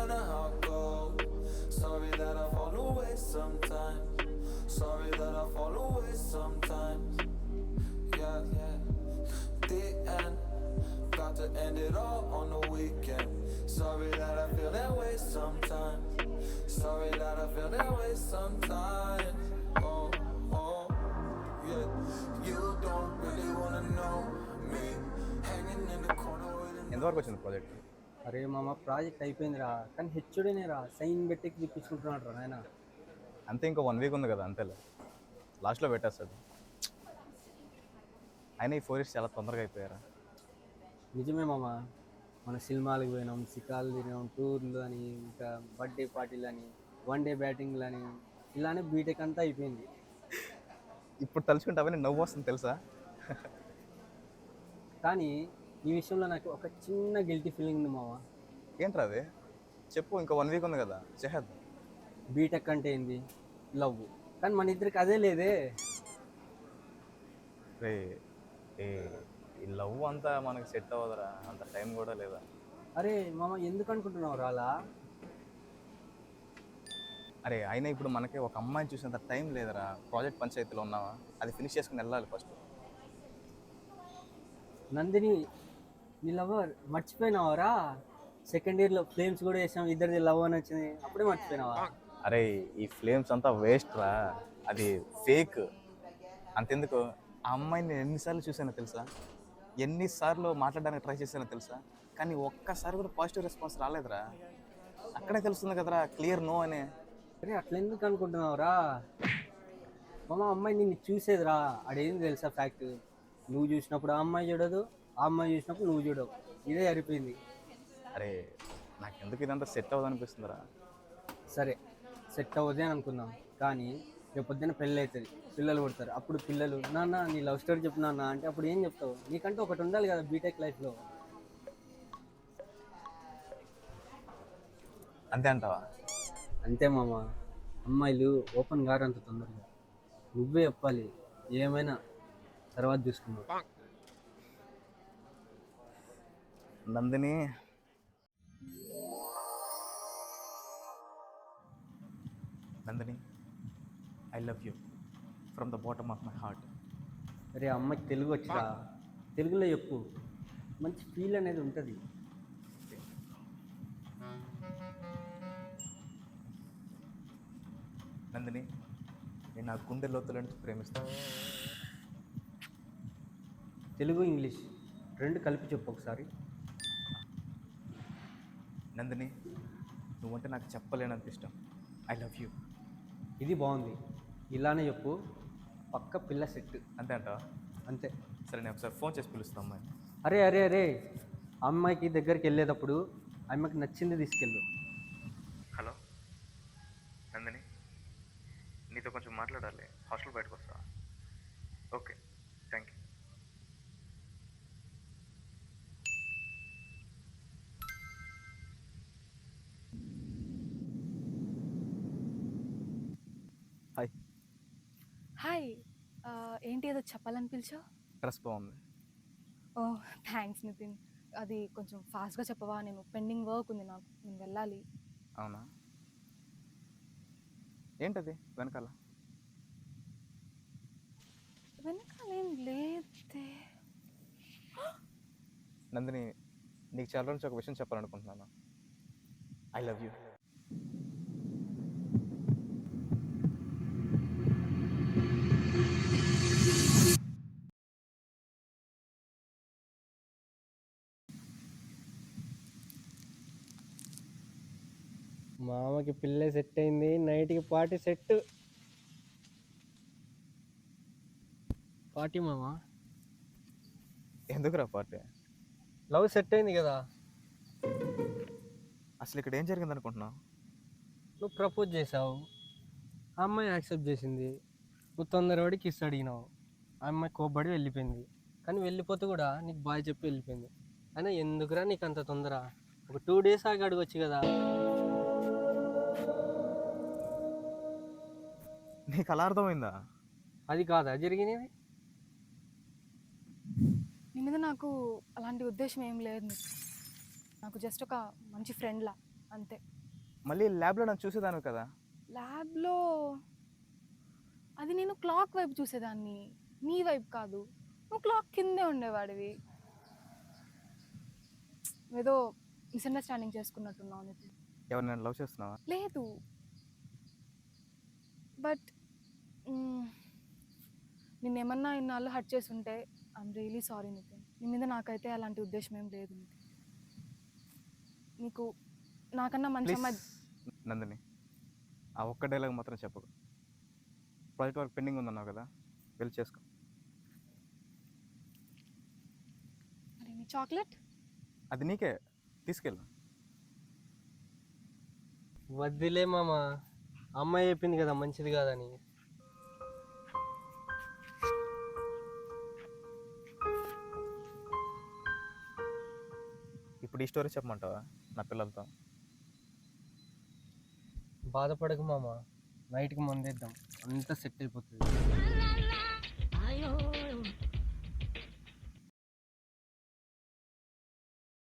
kinda how it goes. Sorry that I fall away sometimes. Sorry that I fall away sometimes. Yeah, yeah. The end. Got to end it all on the weekend. Sorry that I feel that way sometimes. Sorry that I feel that way sometimes. Oh, oh, yeah. You don't really wanna know me. Hanging in the corner with ఎంతవరకు వచ్చింది project? అరే మామ project అయిపోయిందిరా, కానీ హెచ్ఓడినే రా sign పెట్టి తిప్పించుకుంటున్నాడు రా నాయన. అంతే, ఇంకో 1 వీక్ ఉంది కదా, అంతేలే. లాస్ట్లో పెట్టేస్తాడు. అయినా ఈ 4 years చాలా తొందరగా అయిపోయారా. నిజమే మామ, మన సినిమాలకు పోయినాం, సికాలు తిరిగినాం, టూర్లు అని, ఇంకా బర్త్డే పార్టీలు అని, వన్ డే బ్యాటింగ్లు అని, ఇలానే బీటెక్ అంతా అయిపోయింది. ఇప్పుడు తలుచుకుంటే అవన్నీ నవ్వు వస్తుంది తెలుసా. కానీ ఈ విషయంలో నాకు ఒక చిన్న గిల్టీ ఫీలింగ్ ఉంది మామ. ఏంట్రా అది? చెప్పు, ఇంకో 1 week ఉంది కదా, చేద్దాం. బీటెక్ అంటే ఏంది? లవ్. కానీ మన ఇద్దరికి అదే లేదే. రే, ఏ ఈ లవ్ అంతా మనకి సెట్ అవ్వదురా, అంత టైం కూడా లేదా. అరే మామ, ఎందుకు అనుకుంటున్నావు రాలా? అరే అయినా ఇప్పుడు మనకి ఒక అమ్మాయిని చూసినంత టైం లేదురా. ప్రాజెక్ట్ పంచాయతీలో ఉన్నావా, అది ఫినిష్ చేసుకుని వెళ్ళాలి ఫస్ట్. నందిని, నీ లవర్ మర్చిపోయినావరా? సెకండ్ ఇయర్లో ఫ్లేమ్స్ కూడా వేసాం, ఇద్దరిది లవ్ అని వచ్చింది, అప్పుడే మర్చిపోయినావా? అరే ఈ ఫ్లేమ్స్ అంతా వేస్ట్ రా, అది ఫేక్. అంతెందుకు, ఆ అమ్మాయిని నేను ఎన్నిసార్లు చూసానో తెలుసా, ఎన్నిసార్లు మాట్లాడడానికి ట్రై చేశానో తెలుసా, కానీ ఒక్కసారి కూడా పాజిటివ్ రెస్పాన్స్ రాలేదురా. అక్కడే తెలుస్తుంది కదరా క్లియర్ నో అని. అరే అట్లా ఎందుకు అనుకుంటున్నావురా మామ? అమ్మాయి నిన్ను చూసేదిరా, అదేంది తెలుసా ఫ్యాక్ట్. నువ్వు చూసినప్పుడు ఆ అమ్మాయి చూడదు, ఆ అమ్మాయి చూసినప్పుడు నువ్వు చూడవు, ఇదే సరిపోయింది. అరే నాకెందుకు ఇదంతా సెట్ అవ్వదు అనిపిస్తుందిరా. సరే సెట్ అవ్వదే అని అనుకుందాం, కానీ రేపు పొద్దున్న పెళ్ళి అవుతుంది, పిల్లలు పుడతారు. అప్పుడు పిల్లలు నాన్న నీ లవ్ స్టోరీ చెప్పు నాన్న అంటే అప్పుడు ఏం చెప్తావు? నీకంటూ ఒకటి ఉండాలి కదా బీటెక్ లైఫ్లో. అంతే అంటావా? అంతే మామ, అమ్మాయిలు ఓపెన్ గారు అంత తొందరగా. నువ్వే చెప్పాలి, ఏమైనా తర్వాత చూసుకున్నావు. Nandini, Nandini, I love you from the bottom of my heart. అరే అమ్మాయికి తెలుగు వచ్చిరా, తెలుగులో చెప్పు, మంచి ఫీల్ అనేది ఉంటుంది. నందిని, నేను నా గుండె లోతుల నుంచి ప్రేమిస్తాను. తెలుగు ఇంగ్లీష్ రెండు కలిపి చెప్పు ఒకసారి. నందిని, నువ్వంటే నాకు చెప్పలేనంత ఇష్టం. I love you. ఇది బాగుంది, ఇలానే చెప్పు, పక్క పిల్ల సెట్. అంతే అంటావా? అంతే. సరే, నేను ఒకసారి ఫోన్ చేసి పిలుస్తాను అమ్మాయి. అరే అరే అరే, అమ్మాయికి దగ్గరికి వెళ్ళేటప్పుడు అమ్మాయికి నచ్చింది తీసుకెళ్ళు. హలో నందిని, నీతో కొంచెం మాట్లాడాలి, హాస్టల్ బయటకు వస్తా. Okay, thank you. Hi. Hi. ఏంటి ఏదో చెప్పాలని పిలిచావు? డ్రెస్ బాగుంది. ఓ, థ్యాంక్స్ నితిన్. అది కొంచెం ఫాస్ట్గా చెప్పవా? నేను పెండింగ్ వర్క్ ఉంది, నాకు నేను వెళ్ళాలి. అవునా? ఏంటది వెనకాల? వెనకాలేం లేదే. నందిని, నీకు చాలా నుంచి ఒక విషయం చెప్పాలనుకుంటున్నాను. I love you. మామకి పిల్లే సెట్ అయింది, నైట్కి పార్టీ సెట్. పార్టీ మామ. ఎందుకురా పార్టీ? లవ్ సెట్ అయింది కదా. అసలు ఇక్కడ ఏం జరిగింది అనుకుంటున్నావు? నువ్వు ప్రపోజ్ చేసావు, ఆ అమ్మాయి యాక్సెప్ట్ చేసింది, నువ్వు తొందరపడి కిస్ అడిగినావు, ఆ అమ్మాయి కోప్పడి వెళ్ళిపోయింది. కానీ వెళ్ళిపోతే కూడా నీకు బాయ్ చెప్పి వెళ్ళిపోయింది. అయినా ఎందుకురా నీకు అంత తొందర? ఒక 2 days ఆగి అడగొచ్చు కదా. నీకు అలా అర్థమైందా? అది కాదా జరిగినది? నీ మీద నాకు అలాంటి ఉద్దేశం ఏం లేదు నితిన్. నాకు జస్ట్ ఒక మంచి ఫ్రెండ్లా అంతే. మళ్ళీ ల్యాబ్లో నన్ను చూసేదాను కదా. ల్యాబ్లో అది నేను క్లాక్ వైపు చూసేదాన్ని, నీ వైపు కాదు. నువ్వు క్లాక్ కిందే ఉండేవాడివి. ఏదో మిస్అండర్స్టాండింగ్ చేసుకున్నట్టున్నావు నితిన్. ఎవరు నన్ను లవ్ చేస్తున్నావా? లేదు, బట్ నిన్నేమన్నా ఇన్నాళ్ళు హర్ట్ చేసి ఉంటే ఐఎమ్ రియలీ సారీ నితిన్. నీ మీద నాకైతే అలాంటి ఉద్దేశం ఏం లేదు నితిన్. నీకు నాకన్నా మంచి ప్లీజ్ అమ్మాయి. నందిని, ఆ ఒక్క డైలాగ్ మాత్రం చెప్పకు. ప్రాజెక్ట్ వర్క్ పెండింగ్ ఉందన్నావు కదా, వెళ్ళి చేసుకో. మరి నీ చాక్లెట్? అది నీకే, తీసుకెళ్ళు. వద్దులే మామ, అమ్మాయి చెప్పింది కదా మంచిది కాదని. ఇప్పుడు ఈ స్టోరీ చెప్పమంటావా నా పిల్లలతో? బాధపడకు మామ, నైట్కి మందేద్దాం, అంతా సెట్ అయిపోతుంది.